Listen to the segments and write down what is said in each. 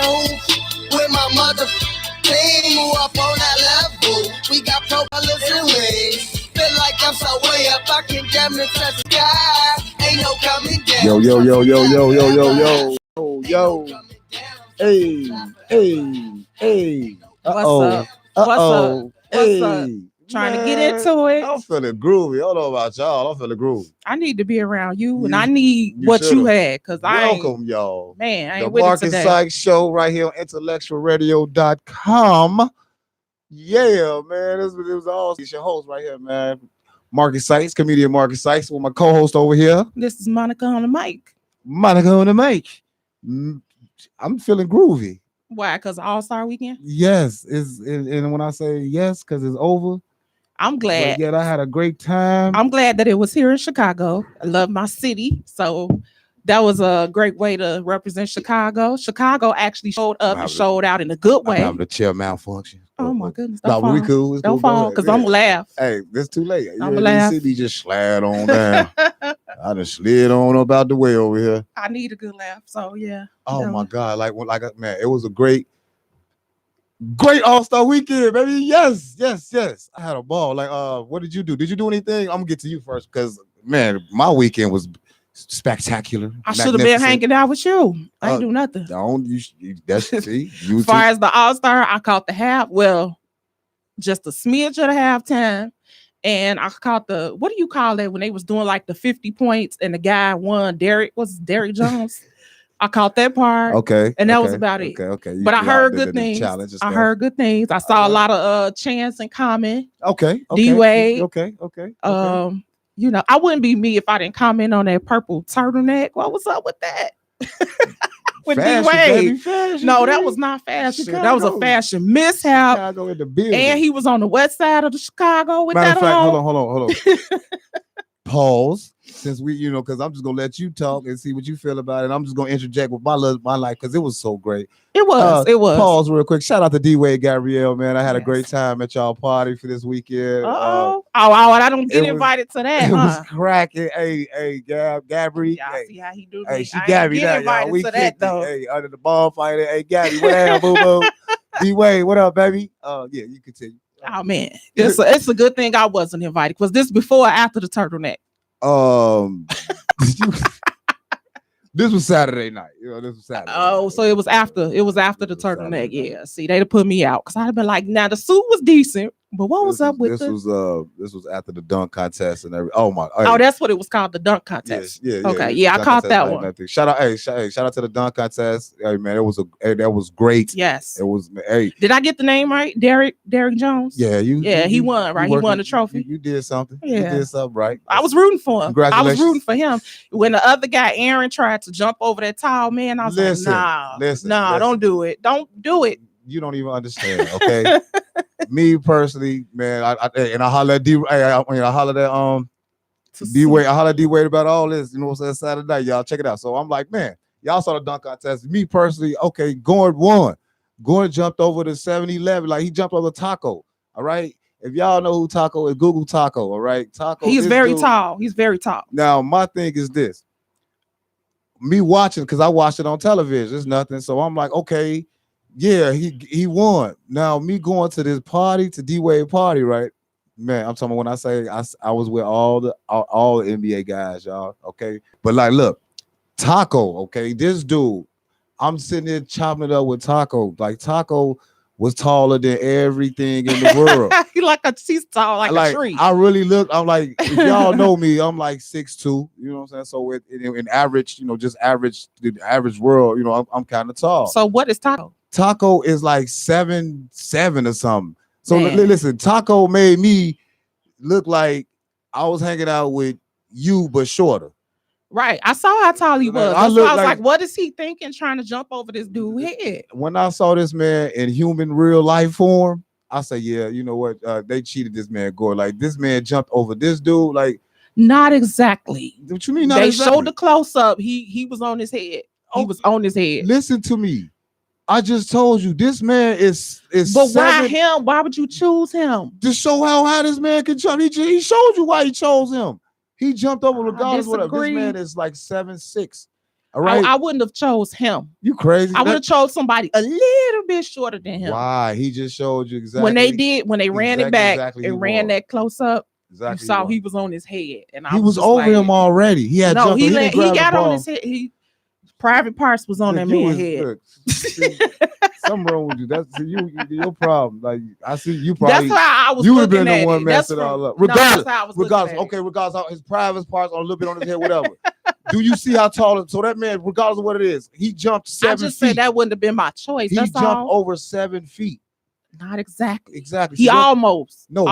with my mother team, move up on that level. We got propellers and wings. Feel like I'm so way up, I can damn it touch the sky. Ain't no coming down. Yo. Hey. What's up? Hey. Trying to get into it. I'm feeling groovy. I don't know about y'all. I'm feeling groovy. I need to be around you, and I need what you had, because welcome, y'all. Man, I ain't the with Marcus it today. Sykes show right here on IntellectualRadio.com. Yeah, man. It was all your host right here, man. Marcus Sykes, comedian Marcus Sykes, with my co-host over here. This is Monica on the mic. I'm feeling groovy. Why? Because All-Star Weekend? Yes. And when I say yes, because it's over. I'm glad. Yeah, I had a great time. I'm glad that it was here in Chicago. I love my city. So that was a great way to represent Chicago. Chicago actually showed up and showed out in a good way. I'm having a chair malfunction. Oh my goodness. No, we cool. Don't fall, because I'm going to laugh. Hey, it's too late. I'm going to laugh. You see me just slide on down. I just slid on up out the way over here. I need a good laugh. So, yeah. Oh, my God. Man, it was a great All-Star Weekend, baby. Yes. I had a ball. What did you do? Did you do anything? I'm going to get to you first, because, man, my weekend was spectacular. I should have been hanging out with you. I didn't do nothing. As far as the All-Star, I caught the half. Well, just a smidge of the halftime. And I caught what do you call that when they was doing like the 50 points and the guy won? Derek Jones. I caught that part. Okay. And that was about it. Okay. But I heard good things. I saw a lot of Chance and Common. Okay. D-Wade. Okay. I wouldn't be me if I didn't comment on that purple turtleneck. What was up with that? With D-Wade. No, that was not fashion. Chicago. That was a fashion mishap. Chicago in the building. And he was on the west side of the Chicago with Matter that on. Hold on. Pause. Since we, because I'm just gonna let you talk and see what you feel about it. I'm just gonna interject with my life, because it was so great. It was. Pause real quick. Shout out to D-Wade Gabrielle, man. I had a great time at y'all party for this weekend. I don't get invited to that. It was cracking. Hey, Gabby. Y'all see how he do me. Hey, she I Gabby get now, y'all. We to that though. Hey, under the ball fighter. Hey, Gabby, what up, boo boo? D-Wade, what up, baby? Yeah, you continue. Oh man, it's a good thing I wasn't invited. Was this before or after the turtleneck? This was Saturday night. This was Saturday. Oh, so it was after. It was after the turtleneck. Yeah. See, they'd have put me out, because I'd have been like, now the suit was decent, but what was up with this? This was after the dunk contest and everything. Oh, that's what it was called, the dunk contest. Yeah. Okay, yeah, I caught that one. Shout out to the dunk contest. Hey man, that was great. Yes, it was. Hey, did I get the name right? Derek Jones. Yeah, he won, right? He won the trophy. You did something. Yeah. You did something right. I was rooting for him. Congratulations. I was rooting for him. When the other guy, Aaron, tried to jump over that tall man, I was like, nah, don't do it. Don't do it. You don't even understand, okay? Me personally, man, I holler at D-Wade. I holler at D-Wade about all this. You know what I'm saying? Saturday night, y'all check it out. So I'm like, man, y'all saw the dunk contest. Me personally, okay, Gordon won. Gordon jumped over the 7-Eleven, like he jumped over Taco. All right. If y'all know who Taco is, Google Taco. All right, Taco. He's very tall. He's very tall. Now my thing is this: me watching, because I watched it on television. It's nothing. So I'm like, okay. Yeah, he won. Now me going to this party, to D-Wade party, right? Man, I'm talking about when I say I was with all the NBA guys, y'all. Okay, but look, Taco. Okay, this dude, I'm sitting there chopping it up with Taco. Like Taco was taller than everything in the world. He's tall like a tree. I really look. I'm like, if y'all know me, I'm like 6'2". You know what I'm saying? So in average, the average world, I'm kind of tall. So what is Taco? Taco is like 7'7" or something. So listen, Taco made me look like I was hanging out with you, but shorter. Right. I saw how tall he was. I was like, what is he thinking trying to jump over this dude's head? When I saw this man in human real life form, I said, yeah, you know what? They cheated this man, Gore. Like, this man jumped over this dude. Like, not exactly. What you mean? They showed the close up. He was on his head. He was on his head. Listen to me. I just told you this man is. But why him? Why would you choose him? To show how high this man can jump. He showed you why he chose him. He jumped over regardless of whatever. This man is like 7'6". All right. I wouldn't have chose him. You crazy? I would have chose somebody a little bit shorter than him. Why? He just showed you exactly. When they ran it back and ran that close up, you saw he was on his head. And he was over him already. He had jumped. He got on his head. Private parts was on that man's head. Look, something wrong with you. That's your problem. Like I see you probably. That's why I was. You would have been the one messing it all up. Regardless, regardless. Regardless, his private parts on a little bit on his head, whatever. Do you see how tall? So that man, regardless of what it is, he jumped 7 feet. I just said that wouldn't have been my choice. He jumped over 7 feet. Not exactly. Exactly. He almost. No.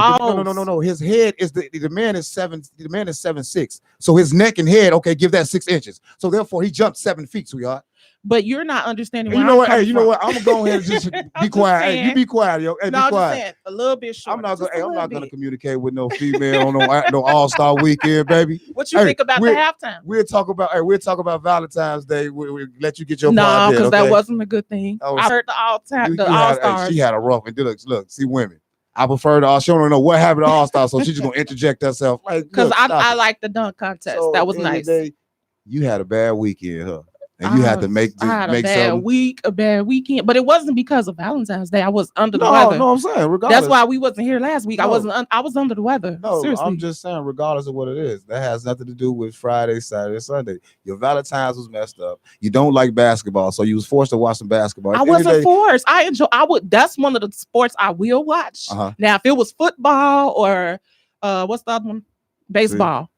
His head is the man is 7'6". So his neck and head, okay, give that 6 inches. So therefore, he jumped 7 feet, sweetheart. But you're not understanding. You know what? Hey, you know what? I'm gonna go ahead and just be quiet. Hey, you be quiet, yo. Hey, be quiet. Saying, a little bit short. I'm not gonna communicate with no female on no All-Star weekend, baby. What you think about the halftime? We'll talk about Valentine's Day. We'll let you get your no, because that wasn't a good thing. I heard the All-Stars. She had a rough and look, see women. I prefer the All-Star. She don't know what happened to All-Star, so she's just gonna interject herself. Because I like the dunk contest. So that was nice. You had a bad weekend, huh? And you had to make a bad weekend, but it wasn't because of Valentine's Day. I was under the weather. No, I'm saying regardless. That's why we wasn't here last week. I was under the weather. No, seriously. I'm just saying, regardless of what it is, that has nothing to do with Friday, Saturday, Sunday. Your Valentine's was messed up. You don't like basketball, so you was forced to watch some basketball. I wasn't forced. That's one of the sports I will watch. Now, if it was football or what's the other one? Baseball.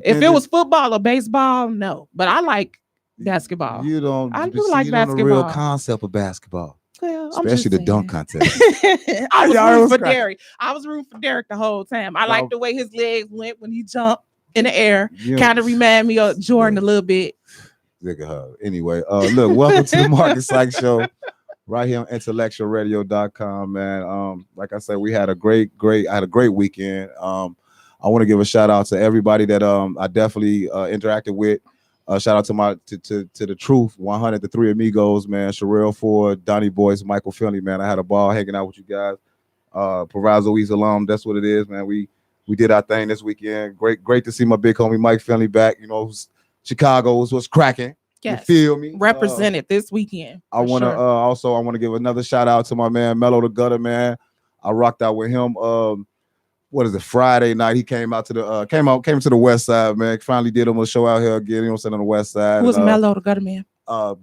If it was football or baseball, no. But I like basketball. I do like basketball. The real concept of basketball. Well, especially the dunk contest. I was rooting for Derek. I was rooting for Derek the whole time. I like the way his legs went when he jumped in the air. Kind of remind me of Jordan a little bit. Look at her. Anyway, look, welcome to the Marcus Sykes Show right here on IntellectualRadio.com, man. Like I said, we had a great weekend. I want to give a shout out to everybody that I definitely interacted with. Shout out to the Truth 100, the Three Amigos, man. Sherelle Ford, Donnie Boyce, Michael Finley, man. I had a ball hanging out with you guys. Proviso East alum, that's what it is, man. We did our thing this weekend. Great to see my big homie Mike Finley back. You know, Chicago was cracking. Yes. You feel me? Represented this weekend. I want to give another shout out to my man Mello the Gutter, man. I rocked out with him. What is it? Friday night, he came out to the came to the West Side, man. Finally did him a show out here again. You know what I'm saying, on the West Side. Who was Mello the Gutter Man?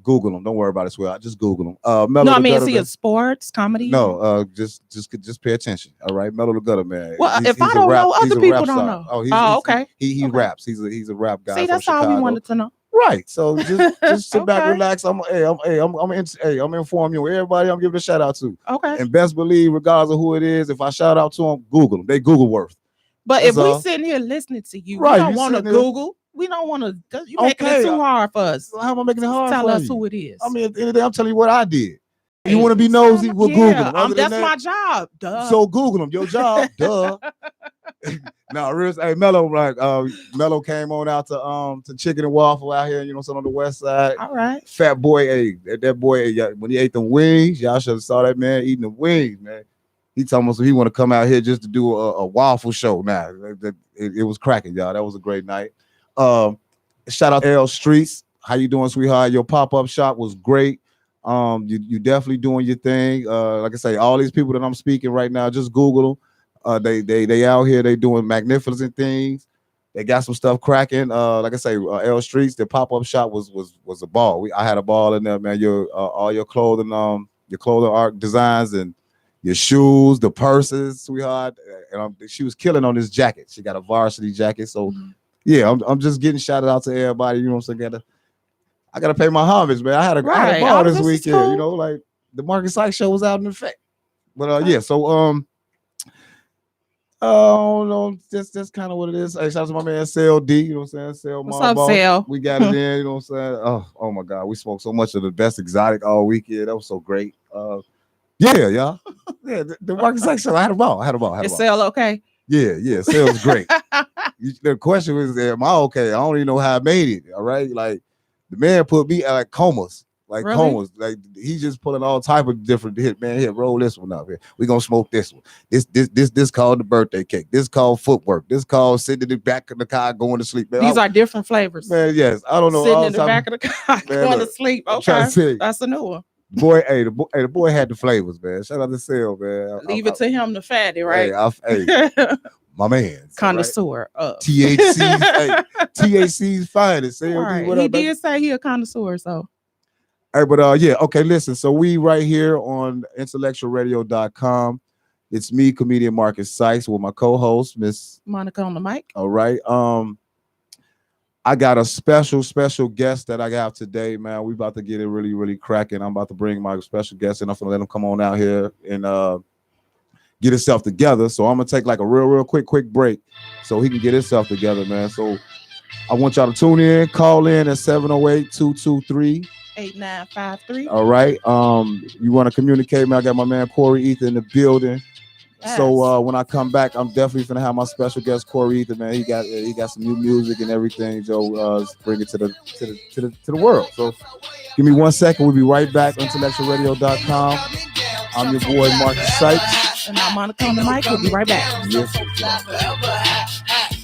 Google him. Don't worry about it, swear. Just Google him. Mello is he a sports comedy? No, just pay attention. All right, Mello the Gutter Man. Well, if I don't know, other people don't know. Oh, okay. He raps. He's a rap guy. See, that's all we wanted to know. Right. So just sit back, relax. I'm informing you. Everybody I'm giving a shout out to. Okay. And best believe, regardless of who it is, if I shout out to them, Google them. They Google worth. But if we sitting here listening to you, right, we don't want to Google. We don't want to. You making it too hard for us. How am I making it hard? Tell us who it is. I mean, at the end of the day, I'm telling you what I did. You want to be nosy? We'll Google them. That's my job. Duh. So Google them. Your job. Duh. No, hey, Mello, like Mello came on out to Chicken and Waffle out here, you know, on the West Side. All right. Fat boy, that boy, when he ate them wings, y'all should have saw that man eating the wings, man. He told us he want to come out here just to do a waffle show. Now it was cracking, y'all. That was a great night. Shout out to L Streets. How you doing, sweetheart? Your pop-up shop was great. You definitely doing your thing. Like I say, all these people that I'm speaking right now, just Google them. They out here, they doing magnificent things. They got some stuff cracking. Like I say, L Streets, the pop-up shop was a ball. I had a ball in there, man. All your clothing art designs and your shoes, the purses, sweetheart. And she was killing on this jacket. She got a varsity jacket. So yeah, I'm just getting shouted out to everybody. You know what I'm saying? I gotta pay my homage, man. I had a ball this weekend. Cool. You know, like the Marcus Sykes show was out in effect. But yeah, so oh no, that's kind of what it is. Hey, shout out to my man CLD, you know what I'm saying? Sale, what's up, Sale? We got it in, you know what I'm saying? Oh my God, we smoked so much of the best exotic all weekend. That was so great. Yeah, y'all. Yeah, the Marcus Sykes show. I had a ball. Is Sale okay? Yeah, Sale's great. The question was, am I okay? I don't even know how I made it. All right, like the man put me at like comas. Like Really? cones. Like he's just pulling all type of different hit, man. Here, roll this one up here. We gonna smoke this one. This called the birthday cake. This called footwork. This called sitting in the back of the car going to sleep. Man, These are different flavors. man, yes. I don't know. Sitting all in the type back of the car, Man, going look, to sleep. I'm trying Okay, to say, that's a new one. the boy had the flavors, man. Shout out to Sale, man. Leave it to him, the fatty, right? Hey, my man. Connoisseur. THC's, THC's finest. Right. What He up, baby? did say he a connoisseur, so Hey, but yeah, okay, listen. So we right here on IntellectualRadio.com. It's me, comedian Marcus Sykes, with my co-host, Miss Monica on the mic. All right. I got a special guest that I got today, man. We about to get it really, really cracking. I'm about to bring my special guest in. I'm gonna let him come on out here and get himself together. So I'm gonna take like a real quick break so he can get himself together, man. So I want y'all to tune in, call in at 708-223. 8953. All right. You want to communicate, man? I got my man Corey Ethan in the building. Yes. So when I come back, I'm definitely gonna have my special guest Corey Ethan, man. He got some new music and everything. So bring it to the world. So give me 1 second. We'll be right back on IntellectualRadio.com. I'm your boy Marcus Sykes. And I'm Monica on the mic. We'll be right back. Yes.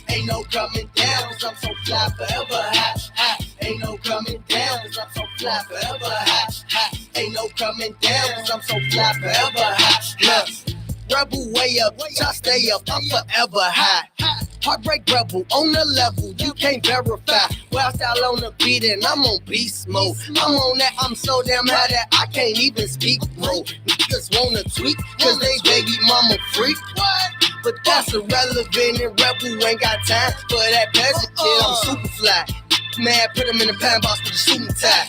Ain't no coming down, 'cause I'm so fly forever high. Ain't no coming down, 'cause I'm so fly forever high. Ain't no coming down, 'cause I'm so fly forever high. Look, rebel way up, I stay up, I'm forever high. Heartbreak rebel on the level, you can't verify. Well, style on the beat and I'm on beast mode. I'm on that, I'm so damn high that I can't even speak mode. Niggas wanna tweak, 'cause they baby mama freak. What? But that's irrelevant and rebel ain't got time for that peasant kid. I'm super fly. Man, put him in a pine box with a suit and tie.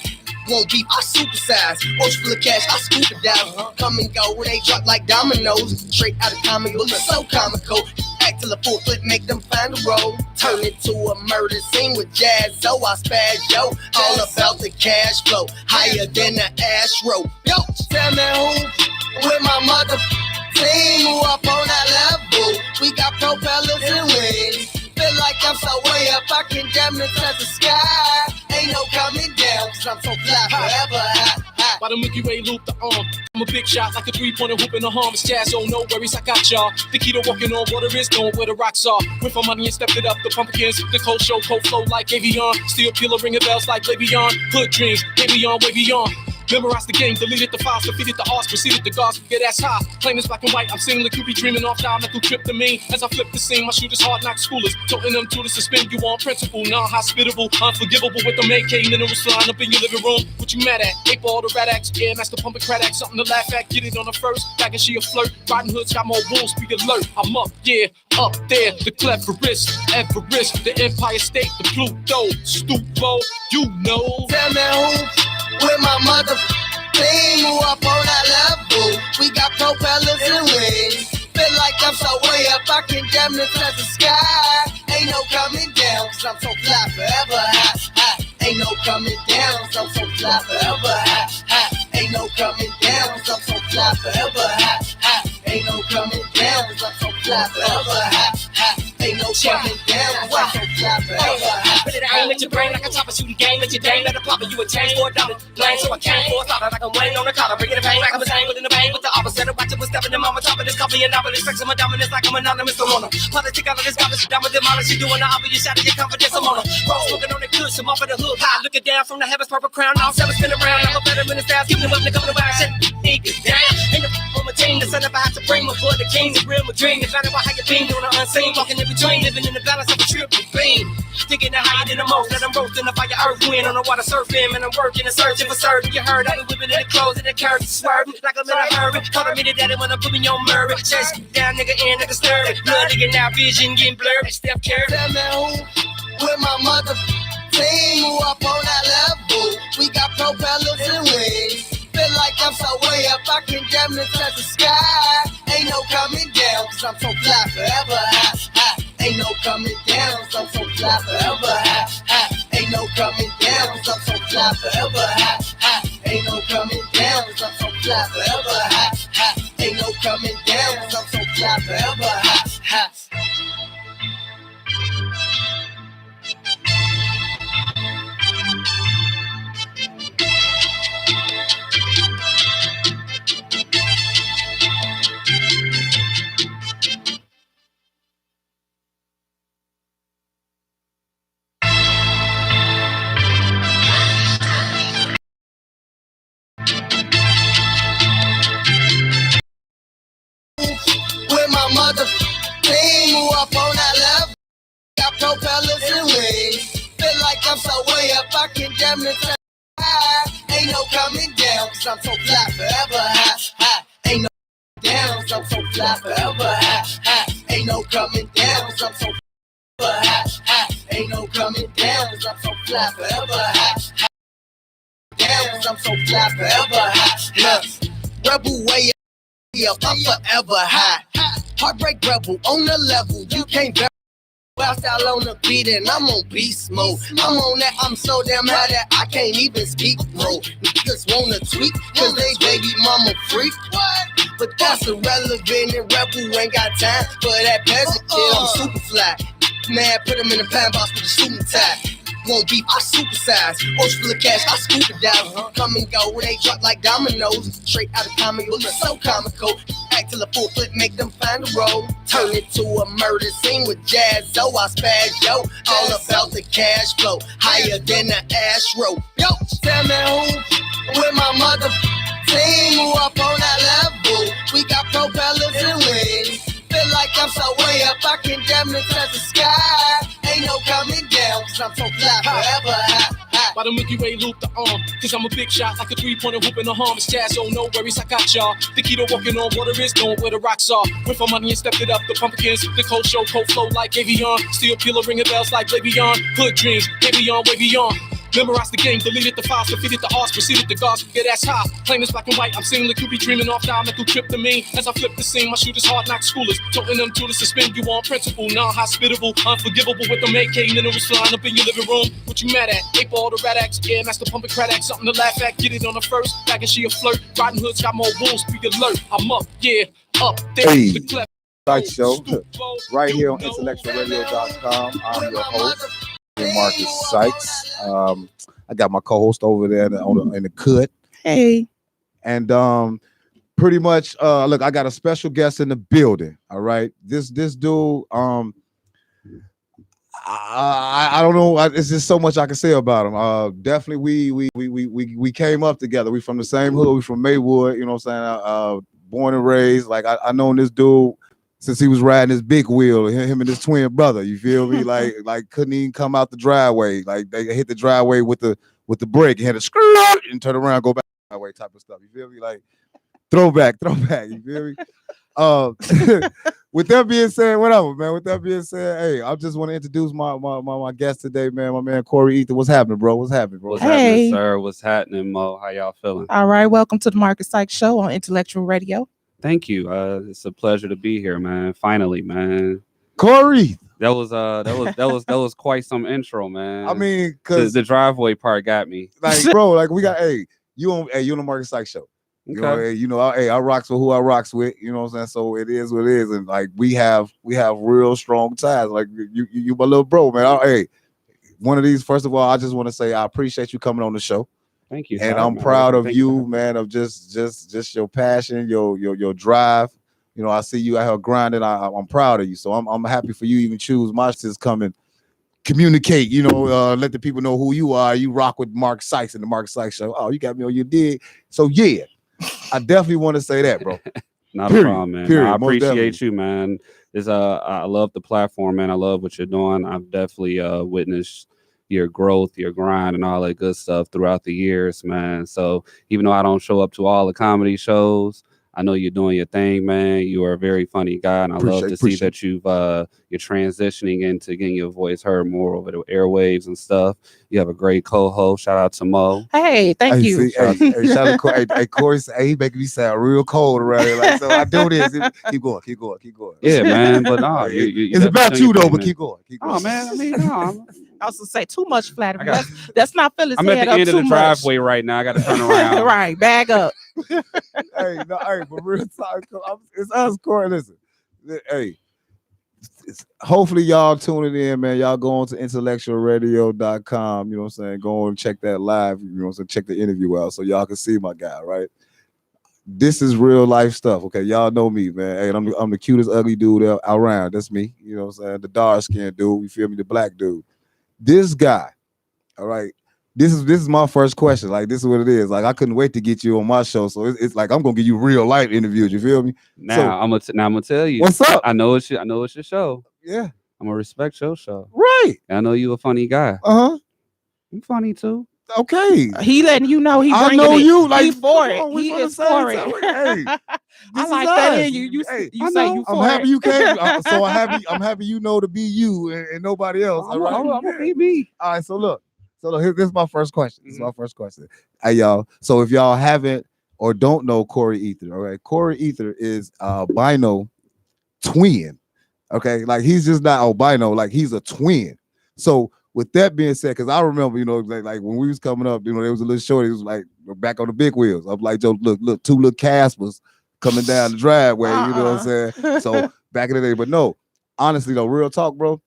Won't beef, I supersize. Ocean full of cash, I scoop it down. Come and go, they drop like dominoes. Straight out of comic book, so comical. Act till a full flip, make them find a roll. Turn it to a murder scene with jazz, so I spaz, yo. All about the cash flow, higher than the Astro. Yo, tell me who with my mother team who up on that level. We got propellers and wings. Feel like I'm so way up, I can damn it touch the sky. Ain't no coming down, 'cause I'm so fly forever high. By the Milky Way loop, the arm. I'm a big shot like a three-pointer hoop in the harmless jazz. Oh, no worries, I got y'all. The key to walking on water is going where the rocks are. Went for money and stepped it up. The pumpkins, the cold show, cold flow like Avion. Steel peeler, ringing bells like Le'Veon. Hood dreams, baby on, wavy on. Memorized the game, deleted the files, defeated the odds, proceeded the gods, get ass high. Plain as black and white, I'm singing like you be dreaming off dialectal tryptamine. As I flip the scene, my shooters hard knock schoolers, toting them to the suspend you on principle. Non-hospitable, unforgivable with them AK minerals flying up in your living room. What you mad at? 8-ball, the rat axe, yeah, master pumping crack axe, something to laugh at. Get it on the first, back and she a flirt. Riding hoods got more wolves, be alert. I'm up, yeah, up there, the cleverest, Everest, the Empire State, the Pluto, Stupo, you know. Tell me who with my mother team who up on that level. We got propellers and wings. Feel like I'm so way up, I can damn it touch the sky. Ain't no coming down, 'cause I'm so fly forever high. Ain't no coming down, 'cause I'm so fly forever high. Ain't no coming down, 'cause I'm so fly forever high. Ain't no coming down, 'cause I'm so fly forever high. Ain't no coming down, 'cause I'm so fly forever high. Put it aim at your brain like a chopper shooting game at your dame. Let it pop it, you a change for a dollar. Lane, so I came for a slaughter like I'm weighing on the collar. Bringing the pain like I'm a same within the vein with the opposite. Watch it, we're stepping in mama top of this coffee and novelist. Flexing my dominance like I'm anonymous. I'm on her. Politic out of this garbage, down with demolish. You doing the obvious shot of your confidence. I'm on her. Bro, smoking on the kush, I'm off of the hood high. Looking down from the heavens, purple crown. All seven spin around. I'm a veteran in styles, keeping them up and coming around. Shit, niggas down. Ain't the on my team, the son of a hot supreme. For the king, the real my dream. It's not about how you been doing the unseen. Walking in between, living in the balance of a triple beam. Thinking that higher than the most, that I'm roasting up by your earth wind on the water surfing, and I'm working and searching for certain. You heard I be whipping in the clothes and the curves swerving like I'm in a hurry. Calling me the daddy when I'm putting your Murray. Chase down, nigga, in nigga stir. Blood nigga now, vision getting blurred. Steph Curry. Tell me who with my mother team who up on that level. We got propellers and wings. Feel like I'm so way up, I can damn it touch the sky. Ain't no coming down, 'cause I'm so fly forever high. Ain't no coming down, 'cause I'm so fly forever high. Ain't no coming down, 'cause I'm so fly forever high. Ain't no coming down, 'cause I'm so fly forever high. Ain't no coming down, 'cause I'm so fly forever high. propellers and wings. Feel like I'm so way up, I can damn near touch the sky. Ain't no coming down, cause I'm so fly forever high. Ain't no down, cause I'm so fly forever high. Ain't no coming down, cause I'm so forever high. Ain't no coming down, cause I'm so fly forever high. Down, cause I'm so fly forever high. Rebel way up, I'm forever high. Heartbreak rebel on the level, you can't bear. Whilst out on the beat and I'm on beast mode. I'm on that, I'm so damn high that I can't even speak mode. Niggas wanna tweak, cause they baby mama freak. But that's irrelevant and rebel ain't got time for that peasant kid. I'm super fly. Man, put him in a pine box with a shooting tie. Won't beef, I supersize. Ocean full of cash, I scuba dive. Come and go when they drop like dominoes. Straight out of comic book, it's so comical. Act till a full flip, make them find a roll. Turn it to a murder scene with jazz. So I spaz, yo. All about the cash flow. Higher than the Astro. Yo, tell me who with my mother team who up on that level. We got propellers and wings. Feel like I'm so way up, I can damn near touch the sky. Ain't no coming down, cause I'm so fly forever high. By the Milky Way loop the arm, cause I'm a big shot like a 3-pointer hoop in the harm. It's jazz, so no worries, I got y'all. The key to walking on water is knowing where the rocks are. Went for money and stepped it up, the pumpkins. The cold show, cold flow like Avion. Still peel a ring of bells like Le'Veon. Hood dreams, way beyond, way beyond. Memorize the game, deleted the files, defeated the odds, proceeded the gods, get ass high. Plain as black and white, I'm seeing like you be dreaming off diametrical tryptamine. As I flip the scene, my shooters hard knock schoolers. Toting them to the suspend you on principle, non-hospitable, unforgivable with them AK minerals flying up in your living room. What you mad at? Ape all the rat acts, yeah, master pumping crat acts, something to laugh at. Get it on the first, back and she a flirt. Riding hoods got more wolves, be alert. I'm up, yeah, up there. Hey. The clef. Sykes show right here on IntellectualRadio.com. I'm your host, Marcus Sykes. I got my co-host over there in the cut. Hey. And pretty much look, I got a special guest in the building. All right. This dude, I don't know. It's just so much I can say about him. Definitely we came up together. We from the same hood, we from Maywood, you know what I'm saying? Born and raised. Like I known this dude since he was riding his big wheel, him and his twin brother, you feel me? like couldn't even come out the driveway. Like they hit the driveway with the brake and had to skirt and turn around, go back the driveway type of stuff. You feel me? Like throwback, you feel me? With that being said, whatever, man. With that being said, hey, I just want to introduce my guest today, man. My man Corey Ethan. What's happening, bro? What's happening, bro? What's happening, sir? What's happening, Mo? How y'all feeling? All right, welcome to the Marcus Sykes Show on Intellectual Radio. Thank you. It's a pleasure to be here, man. Finally, man. Corey. That was quite some intro, man. I mean, cause the driveway part got me. Like, bro, like we got you on the Marcus Sykes Show. Okay. I rocks with who I rocks with. You know what I'm saying? So it is what it is, and like we have real strong ties. Like you my little bro, man. One of these. First of all, I just want to say I appreciate you coming on the show. Thank you. And sir, I'm man. proud of you, man. Of just your passion, your drive. You know, I see you out here grinding. I'm proud of you. So I'm happy for you. Even choose my sis come and communicate. You know, let the people know who you are. You rock with Mark Sykes and the Mark Sykes Show. Oh, you got me on your dig. So yeah. I definitely want to say that, bro. Not a problem, man. Period. I appreciate you, man. I love the platform, man. I love what you're doing. I've definitely witnessed your growth, your grind, and all that good stuff throughout the years, man. So even though I don't show up to all the comedy shows, I know you're doing your thing, man. You are a very funny guy, and I love to see that you're transitioning into getting your voice heard more over the airwaves and stuff. You have a great co-host. Shout out to Mo. Hey, thank you. Shout out to Corey. He making me sound real cold around here. Like, so I do this. Keep going. Yeah, man. But no, it's about you though. But keep going. Oh man, I mean, no. I also say too much flattery. That's not Phyllis. I'm at the end of the driveway right now. I got to turn around. Right, bag up. Hey, but real talk, it's us, Corey. Listen, hey, hopefully y'all tuning in, man. Y'all go on to IntellectualRadio.com. You know what I'm saying? Go and check that live. You know what I'm saying? Check the interview out so y'all can see my guy, right? This is real life stuff, okay? Y'all know me, man. Hey, I'm the cutest ugly dude around. That's me. You know what I'm saying? The dark skinned dude. You feel me? The black dude. This guy, all right. This is my first question. Like, this is what it is. Like, I couldn't wait to get you on my show. So it's like I'm gonna give you real life interviews. You feel me? Now I'm gonna tell you. What's up? I know it's your show. Yeah. I'm gonna respect your show. Right. I know you a funny guy. Uh-huh. I'm funny too. Okay. He letting you know he I bringing know it. you, like, he for come it. on, we He from the is same for town. it. Hey, I this like is that us. in you. You Hey, you I say know. you I'm for happy it. you came. So I'm happy you know to be you and nobody else. I'm All right. gonna be me. All right. So look. This is my first question. This is Mhm. my first question. Hey y'all. So if y'all haven't or don't know Corey Ether, all right, Corey Ether is a albino twin. Okay, like he's just not albino, like he's a twin. So with that being said, because I remember, like when we was coming up, there was a little shorty, it was like back on the big wheels. I'm like, Joe, look, two little Caspers coming down the driveway, you know what I'm saying? So back in the day, but no, honestly though, real talk, bro.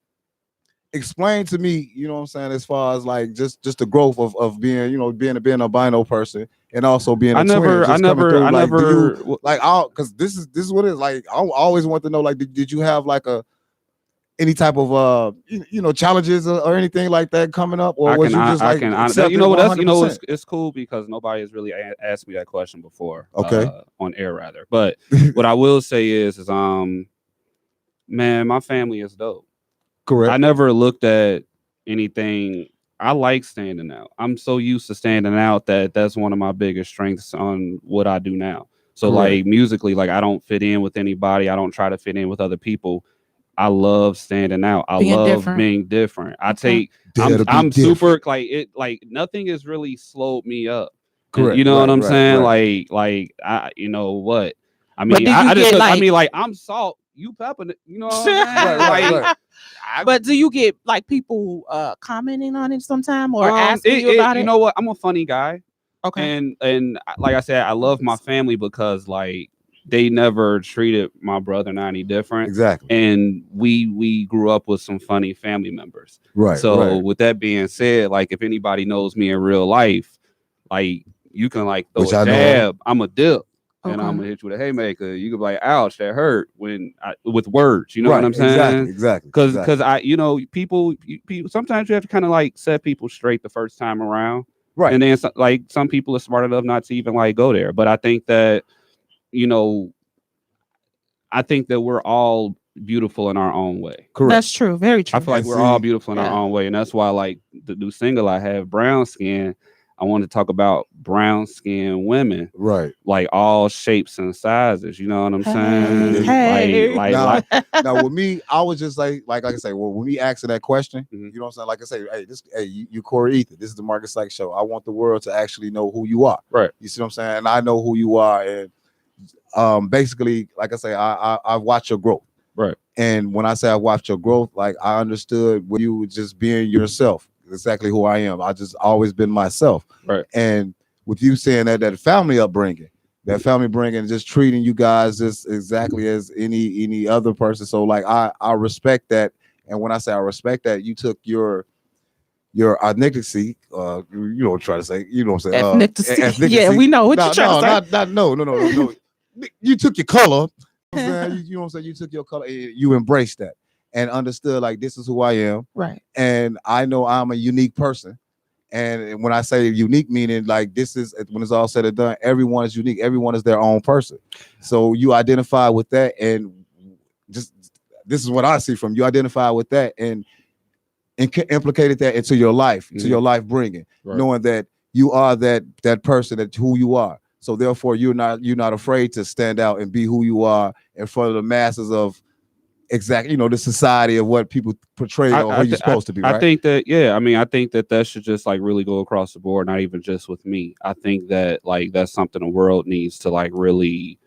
Explain to me, you know what I'm saying, as far as like just the growth of being, being an albino person and also being a twin. Just coming through, like, do you like because this is what it is. Like I always want to know, like, did you have like any type of challenges or anything like that coming up, or was you just like accepted 100%? It's cool because nobody has really asked me that question before. Okay. On air rather, but what I will say is man, my family is dope. Correct. I never looked at anything. I like standing out. I'm so used to standing out that's one of my biggest strengths on what I do now. So Correct. like musically, like I don't fit in with anybody. I don't try to fit in with other people. I love standing out. I love being different. I'm super like nothing has really slowed me up. Correct. You know what I'm saying? Right. Like I, you know what? I mean, I'm salt. You pepper, you know what I'm saying? Right. But do you get like people commenting on it sometime or asking you about it? You know what? I'm a funny guy. Okay. And like I said, I love my family because like they never treated my brother and I any different. Exactly. And we grew up with some funny family members. Right. So with that being said, like if anybody knows me in real life, like you can like throw a jab, I'm a dip. Okay. And I'm gonna hit you with a haymaker. You could be like, "Ouch, that hurt." With words, you know what I'm saying? Exactly. Because people, sometimes you have to kind of like set people straight the first time around, right? And then like some people are smart enough not to even like go there. But I think that we're all beautiful in our own way. Correct. That's true. Very true. I feel like we're all beautiful in our own way, and that's why like the new single I have, Brown Skin. I want to talk about brown skinned women, right? Like all shapes and sizes. You know what I'm saying? Hey. Now with me, I was just like I say, well, when we asking that question, mm-hmm. You know what I'm saying? Like I say, you Corey Ether. This is the Marcus Sykes Show. I want the world to actually know who you are. Right. You see what I'm saying? And I know who you are, and basically, like I say, I watch your growth. Right. And when I say I watched your growth, like I understood when you were just being yourself. Exactly who I am. I just always been myself. Right. And with you saying that family upbringing, just treating you guys just exactly as any other person. So like I respect that. And when I say I respect that, you took your ethnicity, try to say, you know what I'm saying? Ethnicity. Yeah, we know what you're trying to say. No. You took your color. You know what I'm saying? You took your color. You embraced that. And understood like this is who I am, right? And I know I'm a unique person. And when I say unique, meaning like this is when it's all said and done, everyone is unique. Everyone is their own person. So you identify with that, and just this is what I see from you. Identify with that and implicated that into your life, to your life bringing, knowing that you are that person, that who you are. So therefore, you're not afraid to stand out and be who you are in front of the masses of. Exactly, the society of what people portray or who you're supposed to be, right? I think that should just like really go across the board, not even just with me. I think that like that's something the world needs to like really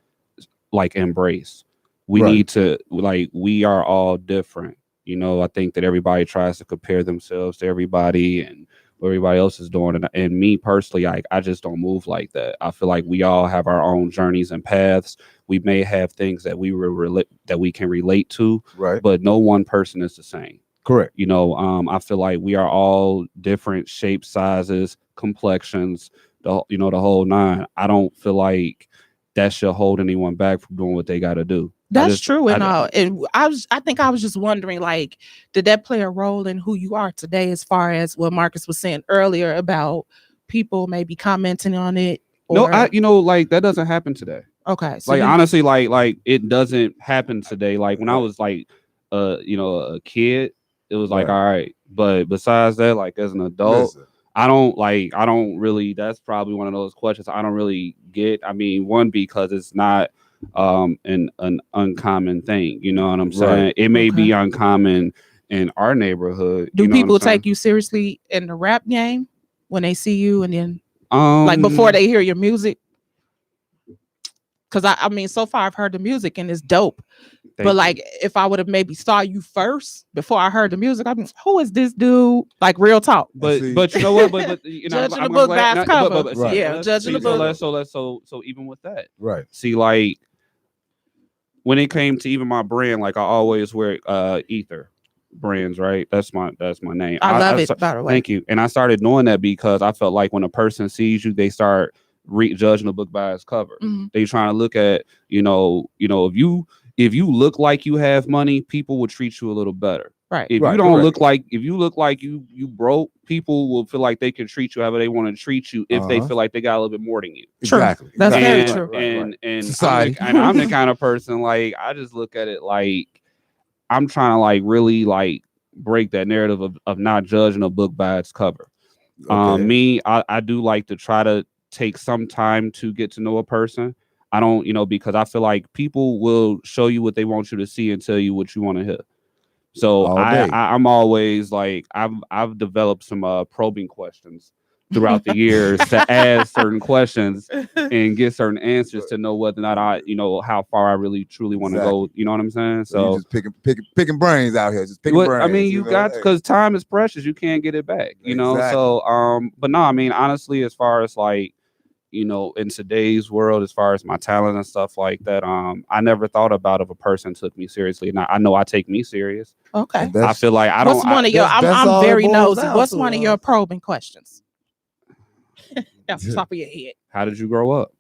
like embrace. We need to like we are all different. I think that everybody tries to compare themselves to everybody and what everybody else is doing. And me personally, I just don't move like that. I feel like we all have our own journeys and paths. We may have things that we can relate to, right? But no one person is the same. Correct. I feel like we are all different shapes, sizes, complexions, the whole nine. I don't feel like that should hold anyone back from doing what they got to do. That's true. And I think I was just wondering, like, did that play a role in who you are today, as far as what Marcus was saying earlier about people maybe commenting on it? No, like that doesn't happen today. Okay. So like honestly, like it doesn't happen today. Like when I was like a kid, it was like, Right. all right. But besides that, like as an adult, Listen, I don't really, that's probably one of those questions I don't really get. I mean, one, because it's not an uncommon thing, you know what I'm saying? Right. It may Okay. be uncommon in our neighborhood. Do you know what I'm people saying? take you seriously in the rap game when they see you and then like before they hear your music? Because I mean, so far I've heard the music and it's dope. But like, if I would have maybe saw you first before I heard the music, I'd be, who is this dude? Like, real talk. but See- you know what? But you know, Judging the I'm book glad- by its not- cover. see, Right. Yeah, let's judging see, the book. So even with that, right. see, like when it came to even my brand, like I always wear Ether brands, right? That's my name. I love it, so- by the way. Thank you. And I started doing that because I felt like when a person sees you, they start judging the book by its cover. Mhm. They trying to look at, if you look like you have money, people will treat you a little better. Right. If Right, you don't correct. look like you broke, people will feel like they can treat you however they want to treat you if they Uh-huh. feel like they got a little bit more than you. True. Exactly. That's exactly. very and, true. And Society. I'm the kind of person, like, I just look at it like I'm trying to like really like break that narrative of not judging a book by its cover. Okay. I do like to try to take some time to get to know a person. I don't, because I feel like people will show you what they want you to see and tell you what you want to hear. So All day. I'm always like, I've developed some probing questions throughout the years to ask certain questions and get certain answers to know whether or not how far I really truly want to go. You know what I'm saying? So you just picking brains out here. Just picking Well, brains. I mean, you got, because time is precious. You can't get it back, Exactly. So, but no, I mean, honestly, as far as like, in today's world, as far as my talent and stuff like that, I never thought about if a person took me seriously. Now I know I take me serious. Okay. And that's- I feel like I don't. What's one of your? that's I'm all it very boils nosy. down What's to, one of your probing questions? Off the Yeah. top of your head. How did you grow up?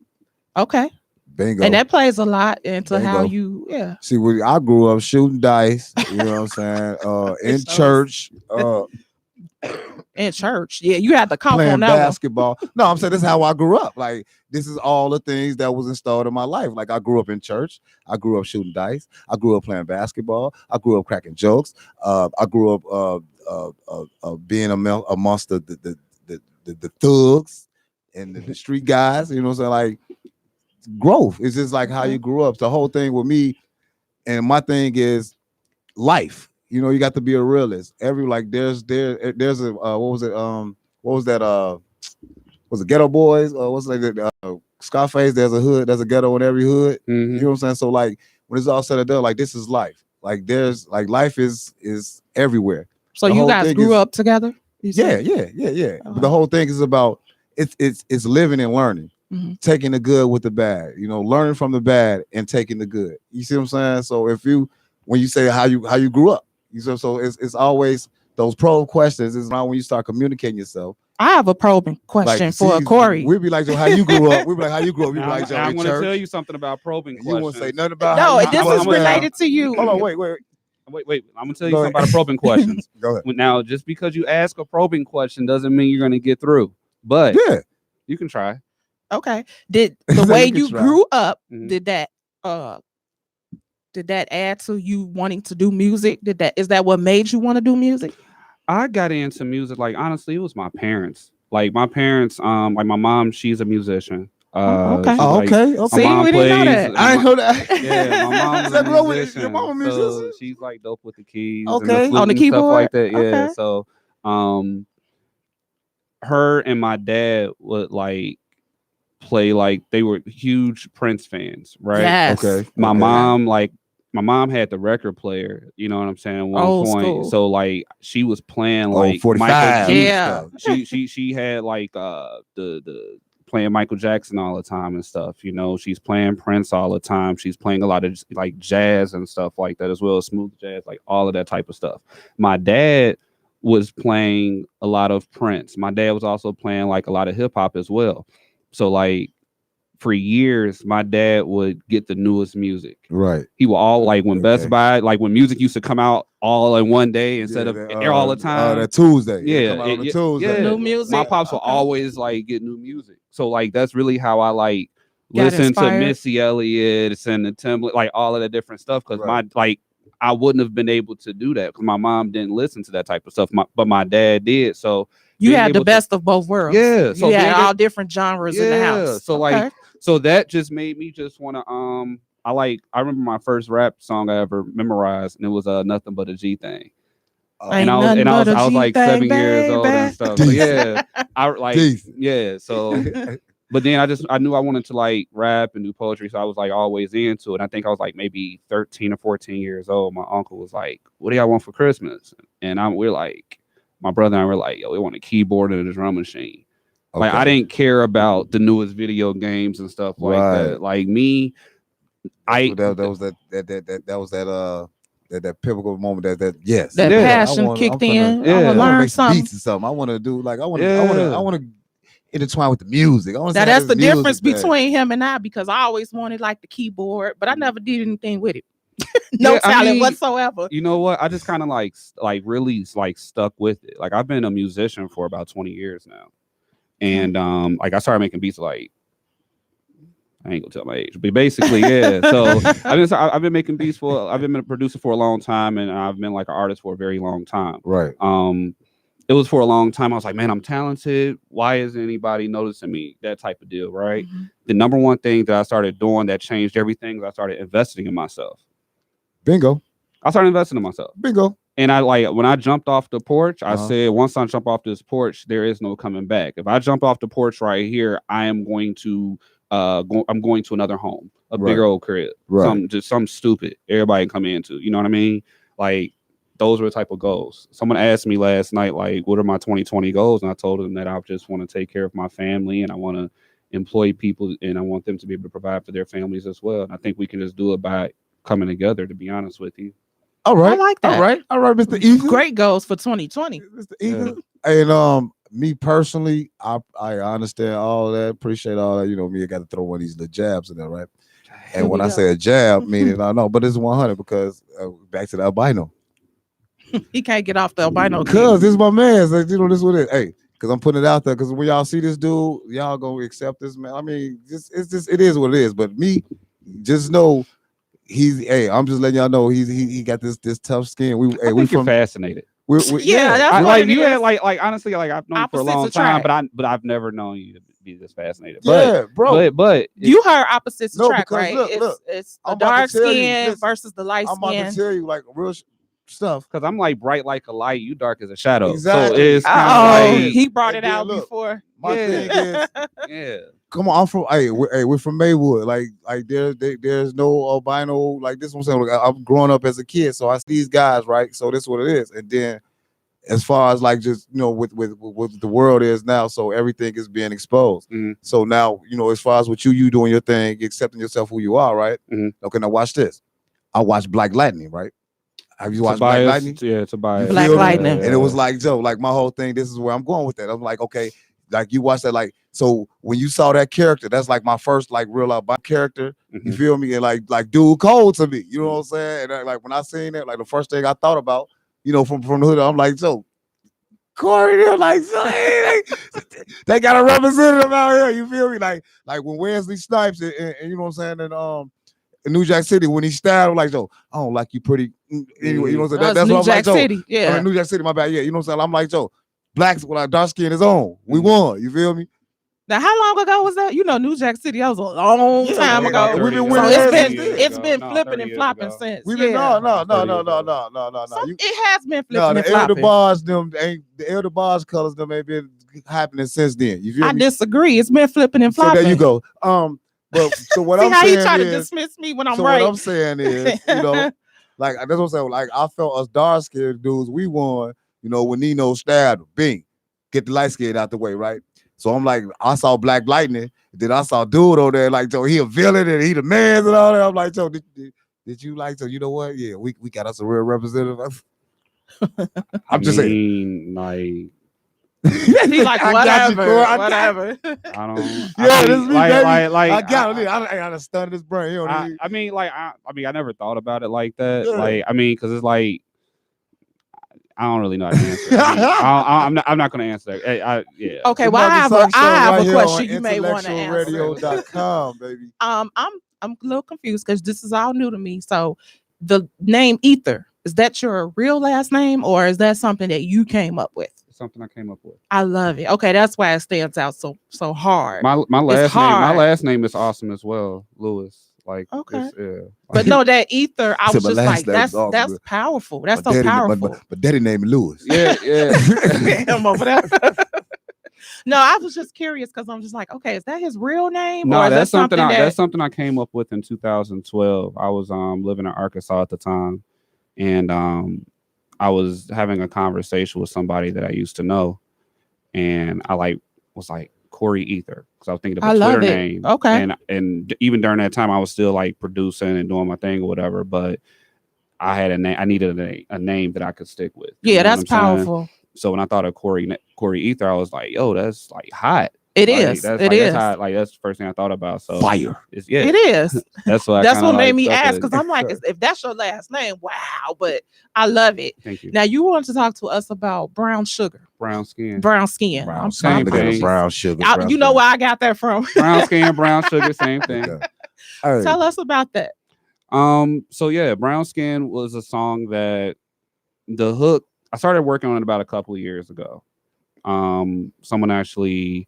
Okay. Bingo. And that plays a lot into how Bingo. you, yeah. See, I grew up shooting dice. You know what I'm saying? In shows. church, In church. Yeah, you had to count playing on that one. basketball. No, I'm saying this is how I grew up. Like, this is all the things that was installed in my life. Like, I grew up in church. I grew up shooting dice. I grew up playing basketball. I grew up cracking jokes. I grew up being amongst the thugs and the street guys. You know what I'm saying? Like, growth is just like how you grew up. The whole thing with me, and my thing is life. You got to be a realist. There's a what was it Ghetto Boys? What's like Scarface? There's a ghetto in every hood. Mhm. You know what I'm saying? So like when it's all said and done, like this is life. Like there's like life is everywhere. So The you whole guys thing grew is- up together? You Yeah. said? But the whole thing is about it's living and learning, taking the good with the bad. Learning from the bad and taking the good. You see what I'm saying? So when you say how you grew up, so it's always those probe questions. It's not when you start communicating yourself. I have a probing question for see, Corey. We'd be like, so how you grew up? We'd be like, how you grew up? You'd be Now, like, so I'm in going to church. tell you something about probing You questions. won't say nothing about No, how you this grew is up. related to you. Hold on, wait. Wait. I'm going to tell you Go something about probing questions. Go ahead. Now, just because you ask a probing question doesn't mean you're going to get through. But Yeah. you can try. Okay. Did the So way you can you try. grew up, Mhm. did that add to you wanting to do music? Is that what made you want to do music? I got into music, like, honestly, it was my parents. Like, my parents, like my mom, she's a musician. Okay. she's Oh, like- okay. my Okay. See, mom we didn't know plays- that. I didn't know that. Yeah, my mom's Is that a wrong with musician. your mom a So musician? she's like dope with the keys Okay. and the On the flute and stuff like keyboard? that. Yeah. Okay. So her and my dad would like play, like they were huge Prince fans, right? Yes. Okay. My Okay. mom had the record player, you know what I'm saying, at one Old point. school. So like she was playing Oh, like 45. Michael, Yeah. she had like the playing Michael Jackson all the time and stuff. She's playing Prince all the time. She's playing a lot of like jazz and stuff like that, as well as smooth jazz, like all of that type of stuff. My dad was playing a lot of Prince. My dad was also playing like a lot of hip hop as well. So like for years, my dad would get the newest music. Right. He will all like when Best Okay. Buy, like when music used to come out all in one day instead of all the time. That Tuesday. Yeah, Come out on a yeah, Tuesday. New music. My pops will Okay. always like get new music. So like that's really how I like Got listen to inspired. Missy Elliott and the Timbaland, like all of that different stuff. Because Right. my like I wouldn't have been able to do that because my mom didn't listen to that type of stuff. But my dad did. So You being had the able best of both worlds. Yeah, so you had being all a- different genres in the house. So Okay. so that just made me just want to I remember my first rap song I ever memorized, and it was Nothing But a G Thing. Ain't And nothing but a I was G like thing, 7 years old and baby. stuff. So yeah, I like Decent. yeah. So but then I knew I wanted to like rap and do poetry, so I was like always into it. And I think I was like maybe 13 or 14 years old. My uncle was like, "What do y'all want for Christmas?" And we're like, my brother and I were like, "Yo, we want a keyboard and a drum machine." Like I didn't care about the newest video games and stuff like that. Like me, that was that pivotal moment that yes, That passion kicked in. I want to learn make some something. beats or something. I want to do like I want to intertwine with the music. I want to. Now that's the difference between him and I, because I always wanted like the keyboard, but I never did anything with it. No talent whatsoever. You know what? I just kind of like really like stuck with it. Like I've been a musician for about 20 years now. And like I started making beats like I ain't gonna tell my age, but basically, yeah. So I've been making beats I've been a producer for a long time, and I've been like an artist for a very long time. Right. It was for a long time. I was like, man, I'm talented. Why isn't anybody noticing me? That type of deal, right? Mm-hmm. The number one thing that I started doing that changed everything was I started investing in myself. Bingo. I started investing in myself. Bingo. And I when I jumped off the porch, I said, once I jump off this porch, there is no coming back. If I jump off the porch right here, I am going to I'm going to another home, a bigger old crib, some stupid everybody can come into. You know what I mean? Like those were the type of goals. Someone asked me last night, like, what are my 2020 goals? And I told them that I just want to take care of my family and I want to employ people and I want them to be able to provide for their families as well. And I think we can just do it by coming together, to be honest with you. All right. I like that. All right, Mr. Ethan. Great goals for 2020. Mr. Ethan. Yeah. And me personally, I understand all that, appreciate all that. You know, me, I got to throw one of these little jabs in there, right? And when I say a jab, meaning I know, but it's 100 because back to the albino. He can't get off the albino. Because this is my man. So, you know, this is what it is. Hey, because I'm putting it out there. Because when y'all see this dude, y'all gonna accept this man. I mean, it is what it is. But me, just know I'm just letting y'all know he got this tough skin. You're fascinated. That's like you had like honestly, like I've known you for a long time, but I've never known you to be this fascinated. But you heard opposites attract, right? Look, it's the dark skin versus the light skin. I'm about to tell you like real stuff because I'm like bright like a light, you dark as a shadow. Exactly. So it's kind of like, he brought it out before. My thing is, come on, I'm from we're from Maywood. Like there's no albino like this. One saying I'm growing up as a kid, so I see these guys, right? So this is what it is. And then as far as like just with the world is now, so everything is being exposed. Mm-hmm. So now as far as what you doing your thing, accepting yourself who you are, right? Mm-hmm. Okay, now watch this. I watched Black Lightning, right? Have you watched Black Lightning? Yeah, Tobias. Black Lightning. And it was like Joe, like my whole thing. This is where I'm going with that. I'm like, okay, like you watch that, like so when you saw that character, that's like my first like real albino character. Mm-hmm. You feel me? And like dude cold to me. You know what I'm saying? And like when I seen that, like the first thing I thought about, from the hood, I'm like, Joe, Corey, they're like, so, hey, they got a representative out here. You feel me? Like when Wesley Snipes and you know what I'm saying, in New Jack City, when he styled, like, Joe, I don't like you pretty. Anyway, you know what I'm saying? That's New what I'm Jack like, Joe. City, yeah. New Jack City, my bad. Yeah, you know what I'm saying? I'm like, Joe, blacks with our dark skin is on. We won. You feel me? Now, how long ago was that? New Jack City, that was a long time ago. We've been winning. It's been flipping and flopping since. We've been no. It has been flipping and flopping. The elder bars colors them ain't been happening since then. You feel me? I disagree. It's been flipping and flopping. So there you go. But so what See I'm how saying you try to is, dismiss me when I'm so right. what I'm saying is, like that's what I'm saying. Like I felt us dark skinned dudes, we won. When Nino stabbed, bing, get the light skin out the way, right? So I'm like, I saw Black Lightning, then I saw dude over there, like Joe, he a villain and he the man and all that. I'm like, Joe, did you like so? You know what? Yeah, we got us a real representative. I'm just saying, like. He like whatever. I don't. Yeah, this is me, baby. Like I got it. I done stunned his brain. I never thought about it like that. Yeah. Because it's like I don't really know how to answer. I'm not going to answer that. Yeah. Okay. Well, I have a question you may want to answer. IntellectualRadio.com, baby. I'm a little confused because this is all new to me. So, the name Ether, is that your real last name or is that something that you came up with? It's something I came up with. I love it. Okay, that's why it stands out so hard. My It's last name. My hard. last name is awesome as well, Lewis. Like, Okay. yeah. But no, that Ether, I Said was my just last like, name that's is awesome. powerful. That's My so daddy, powerful. my daddy named Lewis. Yeah, yeah. Him over there. No, I was just curious because I'm just like, okay, is that his real name? No, or is that's that something. that... That's something I came up with in 2012. I was living in Arkansas at the time, and I was having a conversation with somebody that I used to know, and I was like Corey Ether because I was thinking of a Twitter name. Okay, and even during that time, I was still like producing and doing my thing or whatever, but I had a name. I needed a name that I could stick with. Yeah, know that's what I'm saying? powerful. So when I thought of Corey Ether, I was like, yo, that's like hot. It like, is. That's it like, is. That's hot. Like that's the first thing I thought about. So Fire. It is. That's what. That's what made like me stuck ask with because I'm like, if that's your last name, wow! But I love it. Thank you. Now you want to talk to us about brown sugar, brown skin. brown skin. Brown I'm skin. sorry, Same thing. Brown sugar. you know where I got that from. Brown skin, brown sugar, same thing. Okay. All right. Tell us about that. So yeah, Brown Skin was a song that the hook, I started working on it about a couple of years ago. Someone actually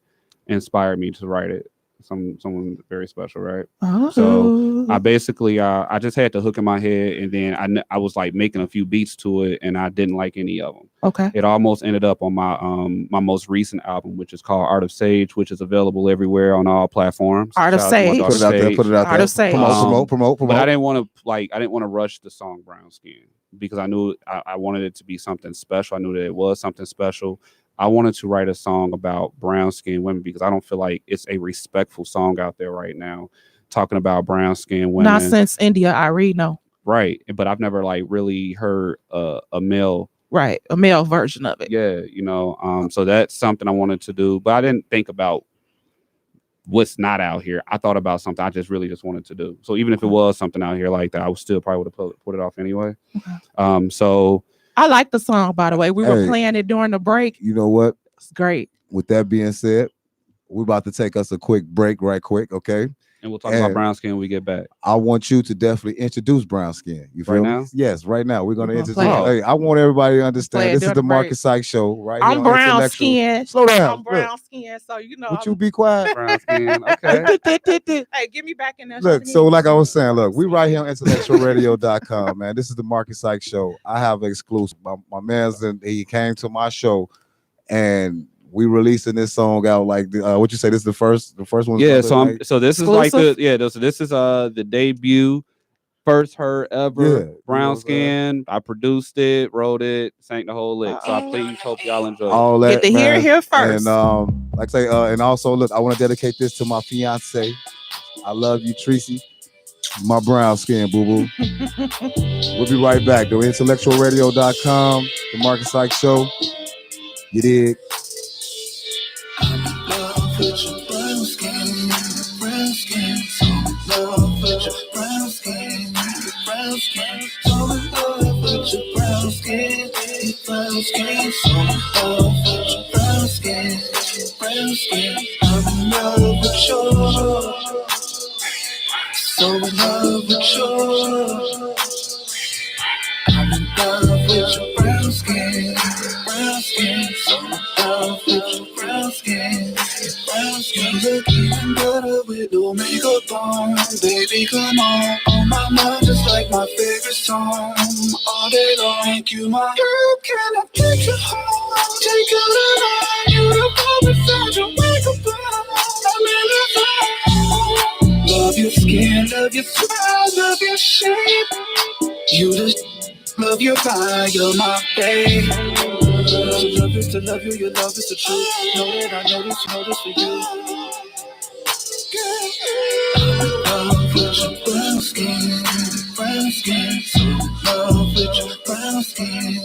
inspired me to write it. Someone very special, right? Oh. So I basically I just had the hook in my head, and then I was like making a few beats to it, and I didn't like any of them. Okay. It almost ended up on my my most recent album, which is called Art of Sage, which is available everywhere on all platforms. Art of Shout out to Sage. Art Put of it out there. Sage. Put it out Art there. of Sage. Promote. But I didn't want to rush the song Brown Skin because I knew I wanted it to be something special. I knew that it was something special. I wanted to write a song about brown skinned women because I don't feel like it's a respectful song out there right now talking about brown skinned women. Not since India, Irie, no. Right. But I've never like really heard a male. Right. A male version of it. Yeah. So that's something I wanted to do, but I didn't think about what's not out here. I thought about something I just wanted to do. So even if it was something out here like that, I would still probably would have put it off anyway. Okay. So I like the song, by the way. We were playing it during the break. You know what? It's great. With that being said, we're about to take us a quick break right quick, okay? And we'll talk about brown skin when we get back. I want you to definitely introduce brown skin. You feel Right me? now? Yes, right now. We're going to We're introduce. gonna Hey, I want everybody to Play understand it this is during the the Marcus break. Sykes show, right? here I'm on brown Intellectual. skin. Slow down. I'm brown skin, so you know. Would you be quiet? Brown skin. Okay. Hey, get me back in there. Look, so like I was saying, look, we right here on IntellectualRadio.com, man. This is the Marcus Sykes show. I have an exclusive. My man's he came to my show, and we releasing this song out like what you say? This is the first one. Yeah. So this is like Exclusive? So this is the debut, first heard ever. Brown Skin. I produced it, wrote it, sang the whole lick. So I please hope y'all enjoy it. All that, Get to hear it here first. And like I say, and also look, I want to dedicate this to my fiance. I love you, Tracy. My brown skin, boo boo. We'll be right back. The IntellectualRadio.com, the Marcus Sykes show. You dig? Love with your brown skin, so love with your brown skin, so love with your brown skin, so love with your brown skin, I'm in love with you, so in love with you, I'm in love with your brown skin, so in love with your brown skin, look even better with no makeup on, baby, come on my mind just like my favorite song, all day long, thank you, my girl, can I take you home, take a little, you the moment found your makeup on, I'm in the zone, love your skin, love your smile, love your shape, you just love your vibe, you're my babe. To love you, your love is the truth. Know that I know this, you know this for you. Love with your brown skin, so love with your brown skin,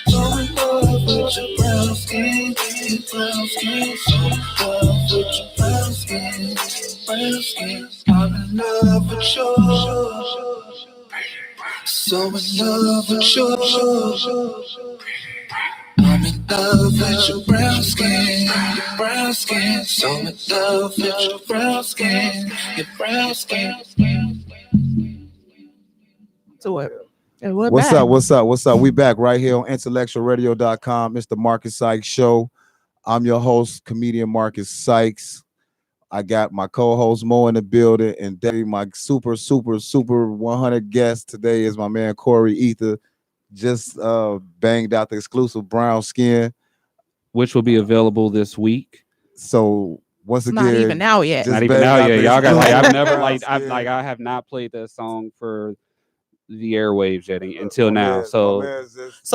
so in love with your brown skin, so love with your brown skin, I'm in love with you, so in love with you. I'm in love with your brown skin, so in love with your brown skin, to it. And we're What's back. up? What's up? What's up? We back right here on IntellectualRadio.com. It's the Marcus Sykes Show. I'm your host, comedian Marcus Sykes. I got my co-host Mo in the building, and Daddy, my super 100 guest today is my man Corey Ether. Just banged out the exclusive Brown Skin, which will be available this week. So once It's again, not even out yet. Not even out yet. Y'all got I've never I have not played that song for the airwaves yet until now. So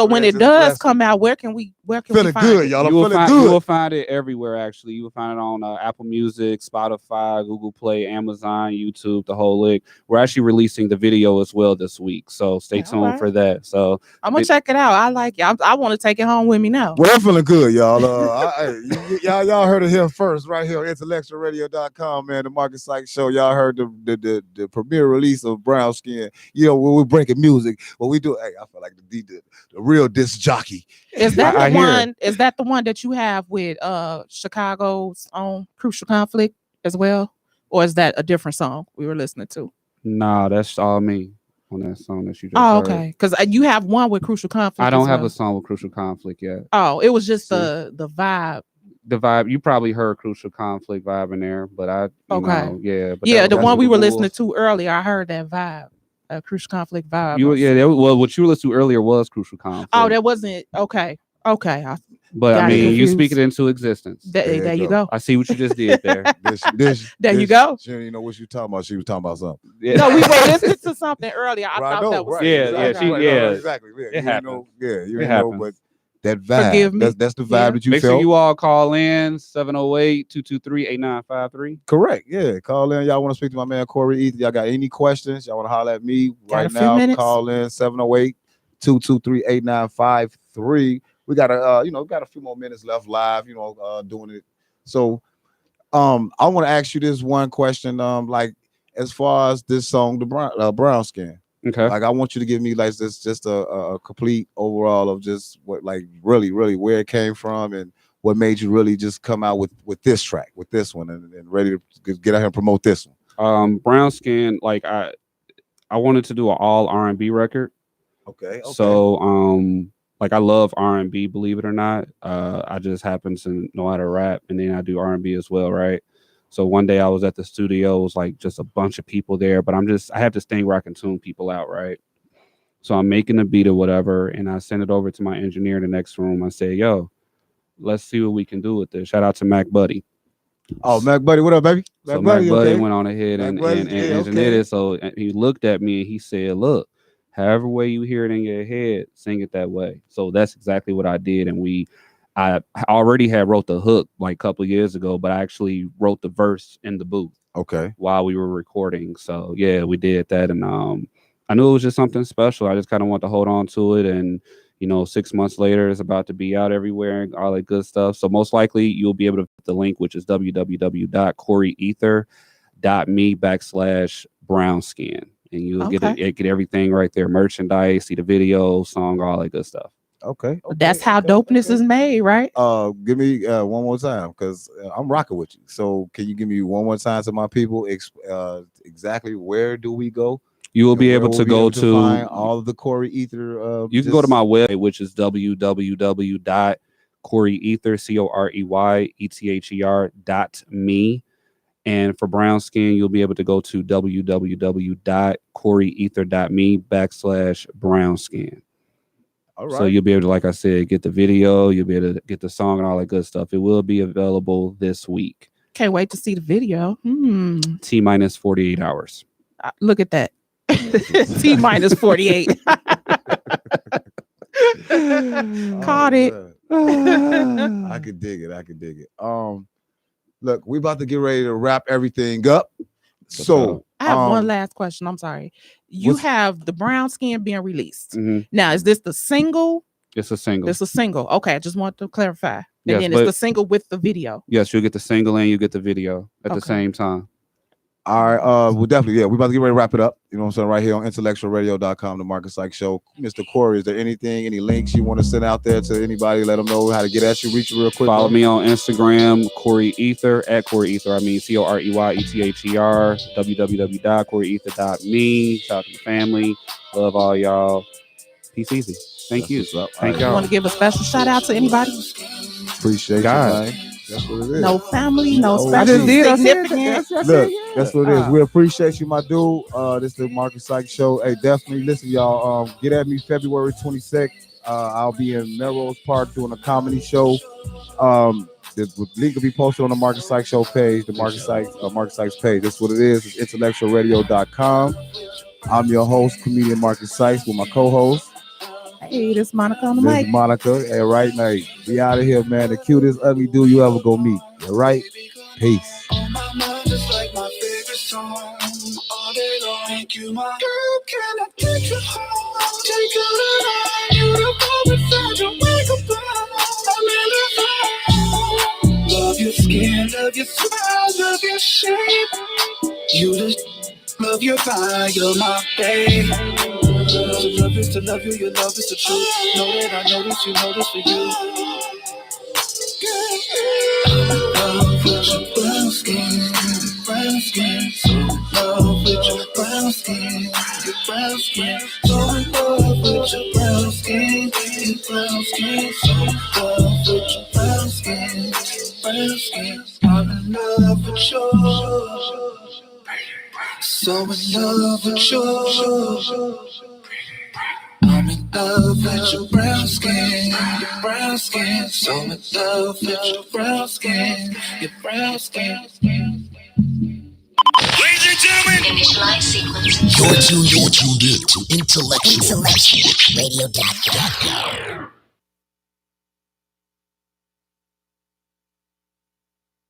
when it does come out, where can we find good, it? y'all. You will find it everywhere. Actually, you will find it on Apple Music, Spotify, Google Play, Amazon, YouTube, the whole lick. We're actually releasing the video as well this week, so stay tuned for that. So I'm gonna check it out. I like it. I want to take it home with me now. Well, I'm feeling good, y'all. Y'all heard it here first, right here on IntellectualRadio.com, man. The Marcus Sykes Show. Y'all heard the premiere release of Brown Skin. You know, we're breaking music. What we do, hey, I feel like the real disc jockey. Is that the one? Is that the one that you have with Chicago's own Crucial Conflict as well, or is that a different song we were listening to? Nah, that's all me on that song that you just heard. Okay, because you have one with Crucial Conflict. I don't have a song with Crucial Conflict yet. Oh, it was just the vibe. The vibe, you probably heard Crucial Conflict vibe in there, but the one we were listening to earlier, I heard that vibe. Crucial Conflict vibe. What you listened to earlier was Crucial Conflict. Oh, that wasn't okay. But I mean, you speak it into existence. There you go. I see what you just did there. There you go. She didn't know what you talking about. She was talking about something. Yeah. No, we were listening to something earlier. I thought that was exactly. Yeah, it happened. You know, but that vibe. Forgive me. That's the vibe that you Make felt. sure you all call in 708-223-8953. Correct. Yeah, call in. Y'all want to speak to my man Corey Ether? Y'all got any questions? Y'all want to holler at me right now? Minutes. Call in 708-223-8953. We got a few more minutes left live. Doing it. So, I want to ask you this one question. Like as far as this song, the Brown Skin. Okay. Like I want you to give me like this, just a complete overall of just what, like really where it came from and what made you really just come out with this track, with this one, and ready to get out here and promote this one. Brown Skin, like I wanted to do an all R&B record. Okay. So like I love R&B, believe it or not. I just happen to know how to rap, and then I do R&B as well, right? So one day I was at the studio, it was like just a bunch of people there, but I have this thing where I can tune people out, right? So I'm making a beat or whatever, and I send it over to my engineer in the next room. I say, yo, let's see what we can do with this. Shout out to Mac Buddy. Oh, Mac Buddy, what up, baby? Mac Buddy went on ahead and engineered it. So he looked at me and he said, look, however way you hear it in your head, sing it that way. So that's exactly what I did. And I already had wrote the hook like a couple years ago, but I actually wrote the verse in the booth. Okay. While we were recording. So yeah, we did that. And I knew it was just something special. I just kind of want to hold on to it. And 6 months later, it's about to be out everywhere and all that good stuff. So most likely you'll be able to put the link, which is www.coreyether.me/brownskin. And you'll get everything right there. Merchandise, see the video, song, all that good stuff. Okay. That's how dopeness is made, right? Give me one more time, because I'm rocking with you. So can you give me one more time to my people exactly where do we go? You will be able to go to find all of the Corey Ether. You can go to my website, which is www.coreyether.me. And for Brown Skin, you'll be able to go to www.coreyether.me/brownskin. All right. So you'll be able to, like I said, get the video, you'll be able to get the song and all that good stuff. It will be available this week. Can't wait to see the video. T-minus 48 hours. Look at that. T-minus 48. Caught it. I could dig it. Look, we about to get ready to wrap everything up. So I have one last question. I'm sorry. You have the Brown Skin being released. Mm-hmm. Now, is this the single? It's a single. It's a single. Okay, I just want to clarify. And then it's the single with the video. Yes, you'll get the single and you get the video at the same time. All right, well, definitely, yeah. We're about to get ready to wrap it up. You know what I'm saying? Right here on IntellectualRadio.com, the Marcus Sykes Show. Mr. Corey, is there anything, any links you want to send out there to anybody? Let them know how to get at you, reach you real quick. Follow me on Instagram, Corey Ether, at Corey Ether. I mean, COREYETHER, www.coreyether.me. Shout out to the family. Love all y'all. Peace easy. Thank you. Thank You y'all. want to give a special shout out to anybody? Appreciate God. you, man. That's what it is. No family, no I special just did. I said significant. Look, that's what it is. We appreciate you, my dude. This is the Marcus Sykes Show. Hey, definitely listen, y'all. Get at me February 26th. I'll be in Melrose Park doing a comedy show. The link will be posted on the Marcus Sykes Show page, the Marcus Sykes page. That's what it is. It's IntellectualRadio.com. I'm your host, comedian Marcus Sykes, with my co-host. Hey, this Monica on the This mic. is Monica. Hey, right now, be out of here, man. The cutest ugly dude you ever go meet. All right? Peace. On my mind, just like my favorite song. All day long, thank you, my girl. Can I take you home? Take you around. You look over beside your makeup on. I'm in the zone. Love your skin, love your smile, love your shape. You just love your vibe, you're my babe. To love is to love you, your love is the truth. Know that I notice, you notice for you. Love with your brown skin, so in love with your brown skin, so in love with your brown skin, so in love with your brown skin, I'm in love with your, so in love with your, I'm in love with your brown skin, so in love with your brown skin, Ladies and gentlemen, Initialize sequence. You're tuned in to IntellectualRadio.com.